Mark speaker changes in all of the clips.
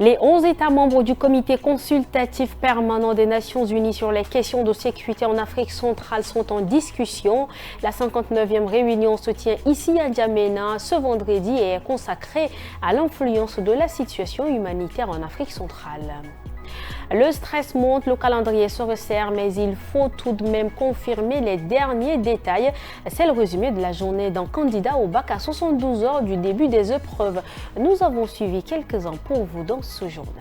Speaker 1: Les 11 États membres du comité consultatif permanent des Nations Unies sur les questions de sécurité en Afrique centrale sont en discussion. La 59e réunion se tient ici à N'Djamena ce vendredi et est consacrée à l'influence de la situation humanitaire en Afrique centrale. Le stress monte, le calendrier se resserre, mais il faut tout de même confirmer les derniers détails. C'est le résumé de la journée d'un candidat au bac à 72 heures du début des épreuves. Nous avons suivi quelques-uns pour vous dans ce journal.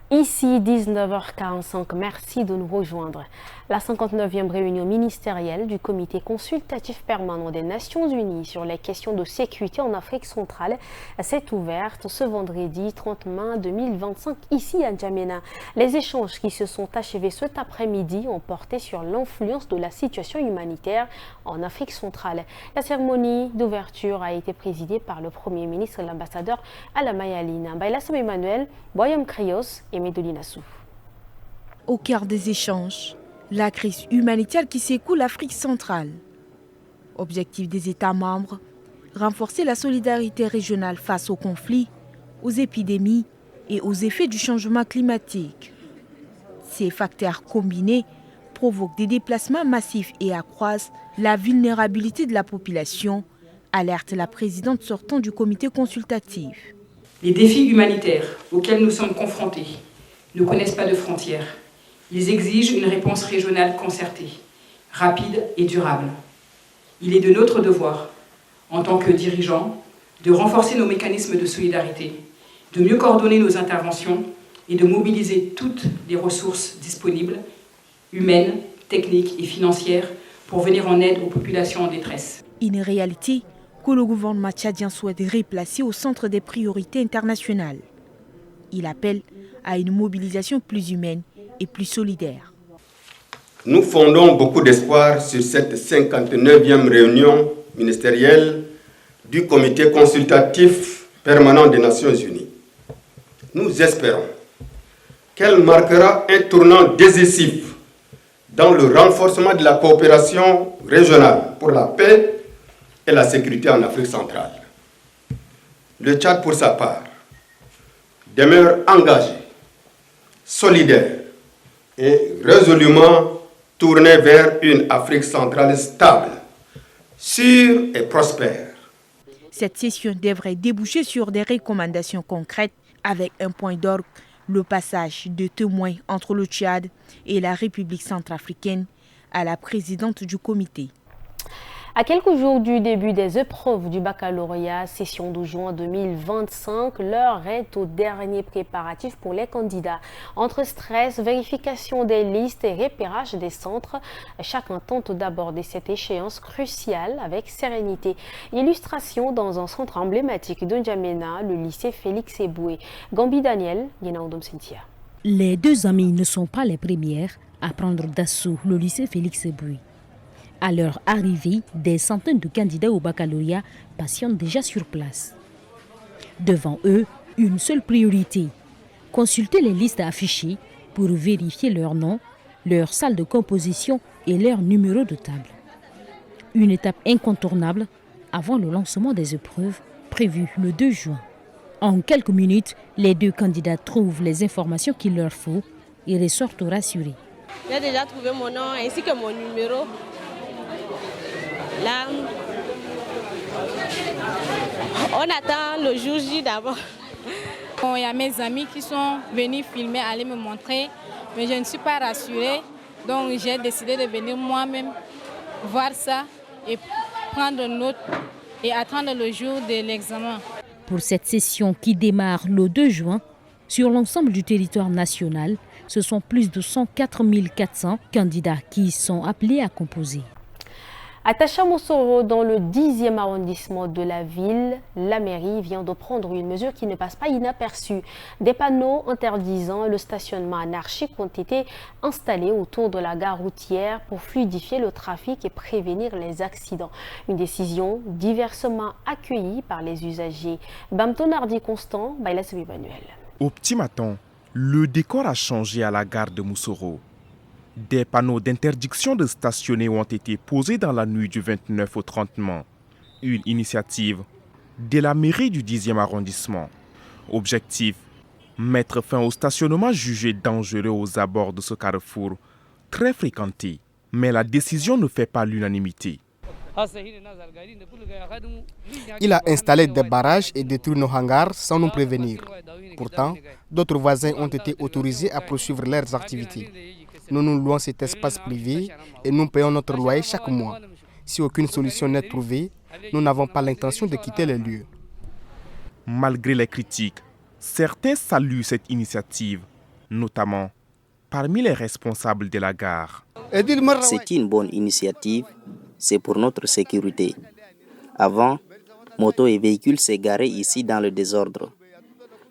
Speaker 1: Ici, 19h45, merci de nous rejoindre. La 59e réunion ministérielle du comité consultatif permanent des Nations Unies sur les questions de sécurité en Afrique centrale s'est ouverte ce vendredi 30 mai 2025 ici à N'Djamena. Les échanges qui se sont achevés cet après-midi ont porté sur l'influence de la situation humanitaire en Afrique centrale. La cérémonie d'ouverture a été présidée par le Premier ministre et l'ambassadeur Alama Yalina. Bailassam Emmanuel, Boyam Krios et Medolina Souf.
Speaker 2: Au cœur des échanges, la crise humanitaire qui secoue l'Afrique centrale. Objectif des États membres, renforcer la solidarité régionale face aux conflits, aux épidémies et aux effets du changement climatique. Ces facteurs combinés provoquent des déplacements massifs et accroissent la vulnérabilité de la population, alerte la présidente sortante du comité consultatif.
Speaker 3: Les défis humanitaires auxquels nous sommes confrontés ne connaissent pas de frontières. Ils exigent une réponse régionale concertée, rapide et durable. Il est de notre devoir, en tant que dirigeants, de renforcer nos mécanismes de solidarité, de mieux coordonner nos interventions et de mobiliser toutes les ressources disponibles, humaines, techniques et financières, pour venir en aide aux populations en détresse.
Speaker 2: Une réalité que le gouvernement tchadien souhaite replacer au centre des priorités internationales. Il appelle à une mobilisation plus humaine et plus solidaire.
Speaker 4: Nous fondons beaucoup d'espoir sur cette 59e réunion ministérielle du comité consultatif permanent des Nations Unies. Nous espérons qu'elle marquera un tournant décisif dans le renforcement de la coopération régionale pour la paix et la sécurité en Afrique centrale. Le Tchad, pour sa part, demeure engagé, solidaire et résolument tourné vers une Afrique centrale stable, sûre et prospère.
Speaker 2: Cette session devrait déboucher sur des recommandations concrètes avec un point d'orgue, le passage de témoins entre le Tchad et la République centrafricaine à la présidente du comité.
Speaker 1: À quelques jours du début des épreuves du baccalauréat, session de juin 2025, l'heure est aux derniers préparatifs pour les candidats. Entre stress, vérification des listes et repérage des centres, chacun tente d'aborder cette échéance cruciale avec sérénité. Illustration dans un centre emblématique de N'Djamena, le lycée Félix Eboué. Gambi Daniel, Yenaoudom Cynthia.
Speaker 5: Les deux amies ne sont pas les premières à prendre d'assaut le lycée Félix Eboué. À leur arrivée, des centaines de candidats au baccalauréat patientent déjà sur place. Devant eux, une seule priorité, consulter les listes affichées pour vérifier leur nom, leur salle de composition et leur numéro de table. Une étape incontournable avant le lancement des épreuves prévues le 2 juin. En quelques minutes, les deux candidats trouvent les informations qu'il leur faut et ressortent rassurés.
Speaker 6: J'ai déjà trouvé mon nom ainsi que mon numéro. Là, on attend le jour J d'abord.
Speaker 7: Il y a mes amis qui sont venus filmer, aller me montrer, mais je ne suis pas rassurée. Donc j'ai décidé de venir moi-même voir ça et prendre note et attendre le jour de l'examen.
Speaker 5: Pour cette session qui démarre le 2 juin, sur l'ensemble du territoire national, ce sont plus de 104 400 candidats qui sont appelés à composer.
Speaker 1: À Tacha-Moussoro, dans le 10e arrondissement de la ville, la mairie vient de prendre une mesure qui ne passe pas inaperçue. Des panneaux interdisant le stationnement anarchique ont été installés autour de la gare routière pour fluidifier le trafic et prévenir les accidents. Une décision diversement accueillie par les usagers. Bamtonardi Constant, Bailas Emmanuel.
Speaker 8: Au petit matin, le décor a changé à la gare de Moussoro. Des panneaux d'interdiction de stationner ont été posés dans la nuit du 29 au 30 mai. Une initiative de la mairie du 10e arrondissement. Objectif, mettre fin au stationnement jugé dangereux aux abords de ce carrefour très fréquenté. Mais la décision ne fait pas l'unanimité.
Speaker 9: Il a installé des barrages et détruit nos hangars sans nous prévenir. Pourtant, d'autres voisins ont été autorisés à poursuivre leurs activités. Nous nous louons cet espace privé et nous payons notre loyer chaque mois. Si aucune solution n'est trouvée, nous n'avons pas l'intention de quitter les lieux.
Speaker 8: Malgré les critiques, certains saluent cette initiative, notamment parmi les responsables de la gare.
Speaker 10: C'est une bonne initiative, c'est pour notre sécurité. Avant, motos et véhicules s'est garés ici dans le désordre.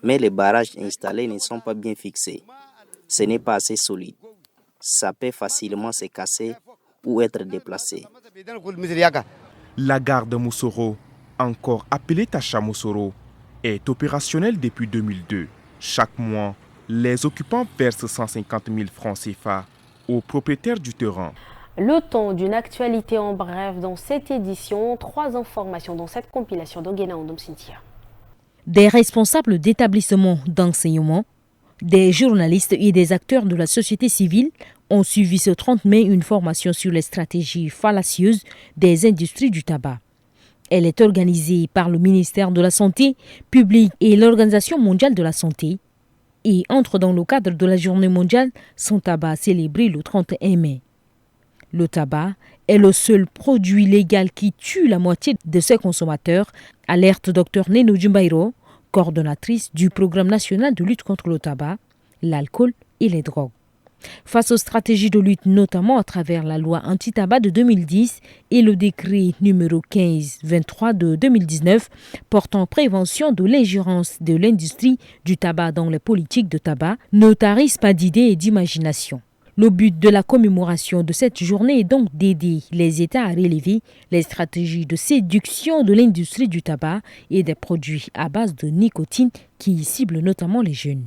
Speaker 10: Mais les barrages installés ne sont pas bien fixés. Ce n'est pas assez solide. Ça peut facilement se casser ou être déplacé.
Speaker 8: La gare de Moussoro, encore appelée Tacha Moussoro, est opérationnelle depuis 2002. Chaque mois, les occupants versent 150 000 francs CFA aux propriétaires du terrain.
Speaker 1: Le temps d'une actualité en bref dans cette édition. 3 informations dans cette compilation d'Oguena Ondom Cynthia.
Speaker 5: Des responsables d'établissements d'enseignement, des journalistes et des acteurs de la société civile ont suivi ce 30 mai une formation sur les stratégies fallacieuses des industries du tabac. Elle est organisée par le ministère de la Santé publique et l'Organisation mondiale de la santé et entre dans le cadre de la Journée mondiale sans tabac célébrée le 31 mai. Le tabac est le seul produit légal qui tue la moitié de ses consommateurs, alerte Dr Neno Djumbairo, coordonnatrice du Programme national de lutte contre le tabac, l'alcool et les drogues. Face aux stratégies de lutte, notamment à travers la loi anti-tabac de 2010 et le décret numéro 1523 de 2019 portant prévention de l'ingérence de l'industrie du tabac dans les politiques de tabac, ne tarissent pas d'idées et d'imagination. Le but de la commémoration de cette journée est donc d'aider les États à relever les stratégies de séduction de l'industrie du tabac et des produits à base de nicotine qui ciblent notamment les jeunes.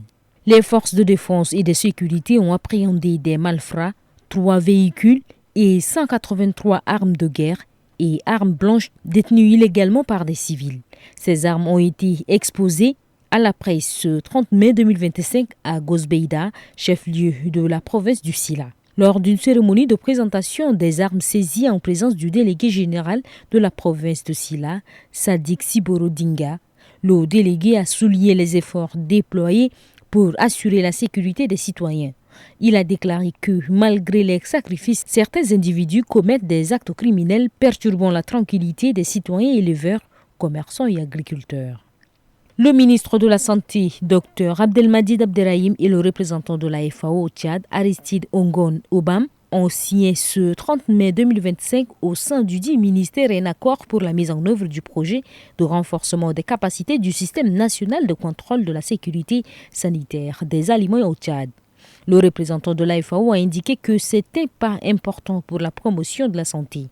Speaker 5: Les forces de défense et de sécurité ont appréhendé des malfrats, 3 véhicules et 183 armes de guerre et armes blanches détenues illégalement par des civils. Ces armes ont été exposées à la presse ce 30 mai 2025 à Gosbeida, chef-lieu de la province du Sila. Lors d'une cérémonie de présentation des armes saisies en présence du délégué général de la province de Sila, Sadik Siborodinga, le délégué a souligné les efforts déployés pour assurer la sécurité des citoyens. Il a déclaré que, malgré les sacrifices, certains individus commettent des actes criminels perturbant la tranquillité des citoyens éleveurs, commerçants et agriculteurs. Le ministre de la Santé, Dr Abdelmadid Abderrahim, et le représentant de la FAO au Tchad, Aristide Ongon Obam, ont signé ce 30 mai 2025 au sein du dit ministère un accord pour la mise en œuvre du projet de renforcement des capacités du système national de contrôle de la sécurité sanitaire des aliments au Tchad. Le représentant de la FAO a indiqué que c'était pas important pour la promotion de la santé.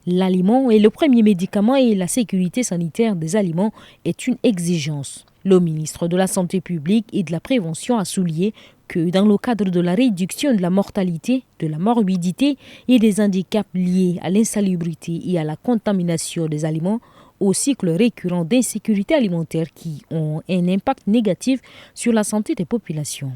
Speaker 5: L'aliment est le premier médicament et la sécurité sanitaire des aliments est une exigence. Le ministre de la Santé publique et de la Prévention a souligné que dans le cadre de la réduction de la mortalité, de la morbidité et des handicaps liés à l'insalubrité et à la contamination des aliments, au cycle récurrent d'insécurité alimentaire qui ont un impact négatif sur la santé des populations.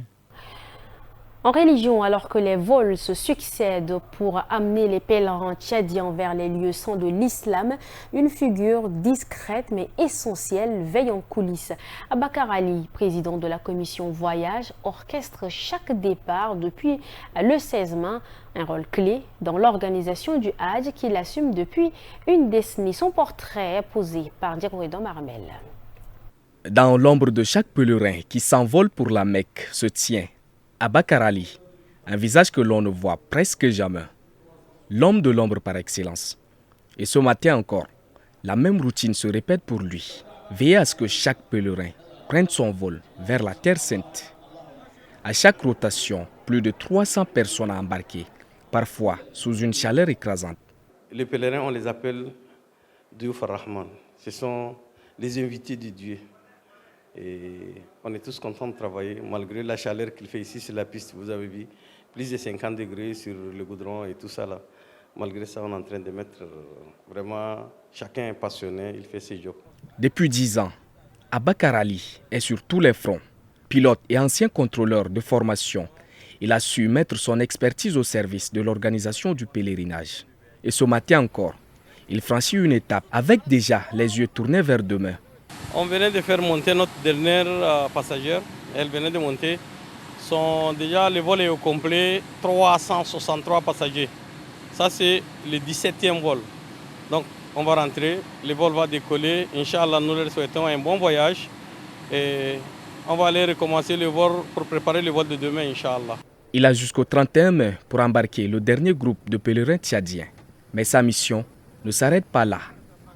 Speaker 1: En religion, alors que les vols se succèdent pour amener les pèlerins tchadiens vers les lieux saints de l'islam, une figure discrète mais essentielle veille en coulisses. Abakar Ali, président de la commission voyage, orchestre chaque départ depuis le 16 mai, un rôle clé dans l'organisation du Hajj qu'il assume depuis une décennie. Son portrait est posé par Diagoridon Marmel.
Speaker 11: Dans l'ombre de chaque pèlerin qui s'envole pour la Mecque se tient Abakar Ali, un visage que l'on ne voit presque jamais. L'homme de l'ombre par excellence. Et ce matin encore, la même routine se répète pour lui. Veiller à ce que chaque pèlerin prenne son vol vers la Terre Sainte. À chaque rotation, plus de 300 personnes à embarquer, parfois sous une chaleur écrasante.
Speaker 12: Les pèlerins, on les appelle Diouf ar-Rahman. Ce sont les invités de Dieu. Et on est tous contents de travailler, malgré la chaleur qu'il fait ici sur la piste, vous avez vu, plus de 50 degrés sur le goudron et tout ça là. Malgré ça, on est en train de mettre vraiment, chacun est passionné, il fait ses jobs.
Speaker 11: Depuis 10 ans, Abakar Ali est sur tous les fronts. Pilote et ancien contrôleur de formation, il a su mettre son expertise au service de l'organisation du pèlerinage. Et ce matin encore, il franchit une étape avec déjà les yeux tournés vers demain.
Speaker 12: On venait de faire monter notre dernière passagère. Elle venait de monter. Déjà, le vol est au complet, 363 passagers. Ça, c'est le 17e vol. Donc, on va rentrer, le vol va décoller. Inch'Allah, nous leur souhaitons un bon voyage. Et on va aller recommencer le vol pour préparer le vol de demain, Inch'Allah.
Speaker 11: Il a jusqu'au 31 mai pour embarquer le dernier groupe de pèlerins tchadiens. Mais sa mission ne s'arrête pas là.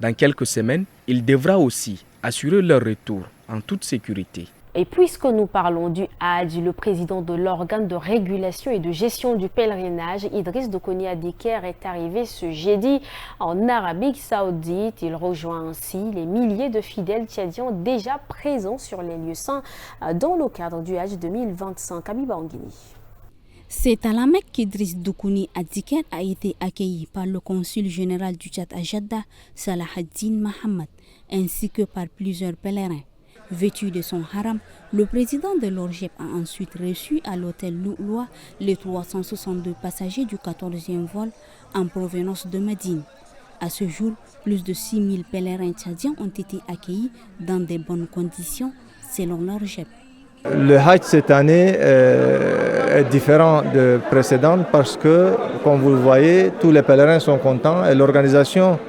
Speaker 11: Dans quelques semaines, il devra aussi assurer leur retour en toute sécurité.
Speaker 1: Et puisque nous parlons du Hajj, le président de l'organe de régulation et de gestion du pèlerinage, Idriss Doukouni Adiker, est arrivé ce jeudi en Arabie Saoudite. Il rejoint ainsi les milliers de fidèles tchadiens déjà présents sur les lieux saints dans le cadre du Hajj 2025. Abiba Anguini.
Speaker 13: C'est à la Mecque qu'Idriss Doukouni Adiker a été accueilli par le consul général du Tchad à Jeddah, Salah ad-Din Mohamed, ainsi que par plusieurs pèlerins. Vêtu de son haram, le président de l'ORGEP a ensuite reçu à l'hôtel Louloua les 362 passagers du 14e vol en provenance de Médine. À ce jour, plus de 6000 pèlerins tchadiens ont été accueillis dans de bonnes conditions selon l'ORGEP.
Speaker 14: Le Hajj cette année est différent de précédentes parce que, comme vous le voyez, tous les pèlerins sont contents et l'organisation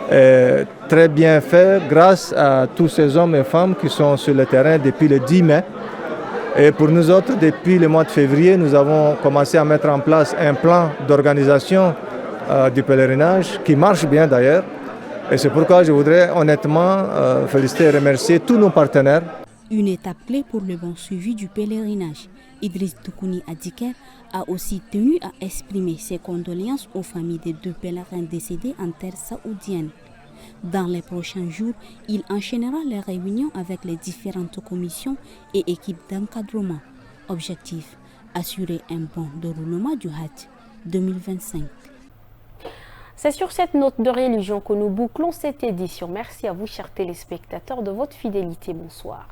Speaker 14: est très bien faite grâce à tous ces hommes et femmes qui sont sur le terrain depuis le 10 mai. Et pour nous autres, depuis le mois de février, nous avons commencé à mettre en place un plan d'organisation du pèlerinage qui marche bien d'ailleurs. Et c'est pourquoi je voudrais honnêtement féliciter et remercier tous nos partenaires.
Speaker 13: Une étape clé pour le bon suivi du pèlerinage. Idriss Doukouni Adiker a aussi tenu à exprimer ses condoléances aux familles des 2 pèlerins décédés en terre saoudienne. Dans les prochains jours, il enchaînera les réunions avec les différentes commissions et équipes d'encadrement. Objectif, assurer un bon déroulement du Hajj 2025.
Speaker 1: C'est sur cette note de religion que nous bouclons cette édition. Merci à vous, chers téléspectateurs, de votre fidélité. Bonsoir.